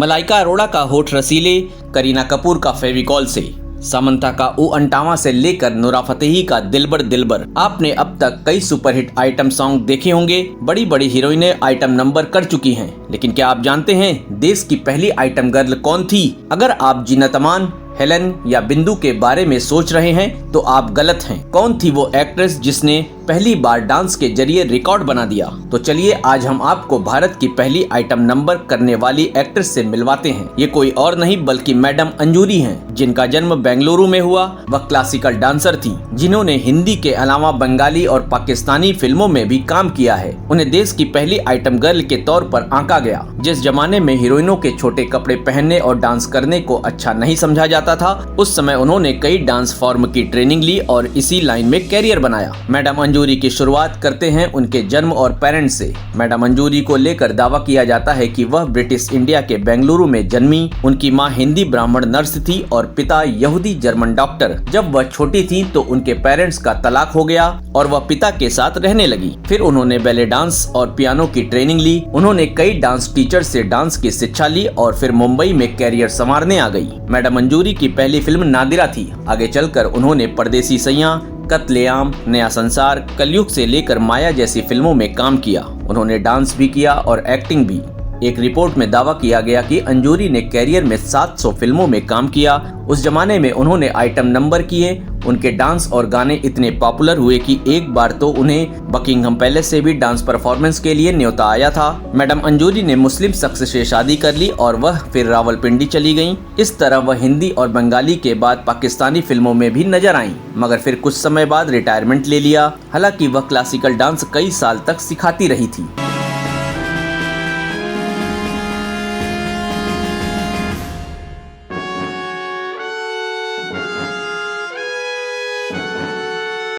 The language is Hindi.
मलाइका अरोड़ा का होठ रसीले, करीना कपूर का फेविकॉल से, समंथा का ऊ अंटावा से लेकर नूरा फतेही का दिलबर दिलबर। आपने अब तक कई सुपरहिट आइटम सॉन्ग देखे होंगे। बड़ी बड़ी हीरोइनें आइटम नंबर कर चुकी हैं, लेकिन क्या आप जानते हैं देश की पहली आइटम गर्ल कौन थी? अगर आप जीनत अमान, हेलन या बिंदु के बारे में सोच रहे हैं तो आप गलत हैं। कौन थी वो एक्ट्रेस जिसने पहली बार डांस के जरिए रिकॉर्ड बना दिया? तो चलिए आज हम आपको भारत की पहली आइटम नंबर करने वाली एक्ट्रेस से मिलवाते हैं। ये कोई और नहीं बल्कि मैडम अंजूरी हैं, जिनका जन्म बेंगलुरु में हुआ। वह क्लासिकल डांसर थी, जिन्होंने हिंदी के अलावा बंगाली और पाकिस्तानी फिल्मों में भी काम किया है। उन्हें देश की पहली आइटम गर्ल के तौर पर आंका गया। जिस जमाने में हीरोइनों के छोटे कपड़े पहनने और डांस करने को अच्छा नहीं समझा जाता था, उस समय उन्होंने कई डांस फॉर्म की ट्रेनिंग ली और इसी लाइन में कैरियर बनाया। मैडम अंजूरी की शुरुआत करते हैं उनके जन्म और पेरेंट्स से। मैडम अंजूरी को लेकर दावा किया जाता है कि वह ब्रिटिश इंडिया के बेंगलुरु में जन्मी। उनकी मां हिंदी ब्राह्मण नर्स थी और पिता यहूदी जर्मन डॉक्टर। जब वह छोटी थी तो उनके पेरेंट्स का तलाक हो गया और वह पिता के साथ रहने लगी। फिर उन्होंने बैले डांस और पियानो की ट्रेनिंग ली। उन्होंने कई डांस टीचर से डांस की शिक्षा ली और फिर मुंबई में कैरियर संवारने आ गई। मैडम अंजूरी की पहली फिल्म नादिरा थी। आगे चलकर उन्होंने परदेसी सैयां, कत्लेआम, नया संसार, कलयुग से लेकर माया जैसी फिल्मों में काम किया। उन्होंने डांस भी किया और एक्टिंग भी। एक रिपोर्ट में दावा किया गया कि अंजूरी ने कैरियर में 700 फिल्मों में काम किया। उस जमाने में उन्होंने आइटम नंबर किए। उनके डांस और गाने इतने पॉपुलर हुए कि एक बार तो उन्हें बकिंगहम पैलेस से भी डांस परफॉर्मेंस के लिए न्योता आया था। मैडम अंजूरी ने मुस्लिम शख्स से शादी कर ली और वह फिर रावलपिंडी चली गईं। इस तरह वह हिंदी और बंगाली के बाद पाकिस्तानी फिल्मों में भी नजर आईं, मगर फिर कुछ समय बाद रिटायरमेंट ले लिया। हालांकि वह क्लासिकल डांस कई साल तक सिखाती रही थी।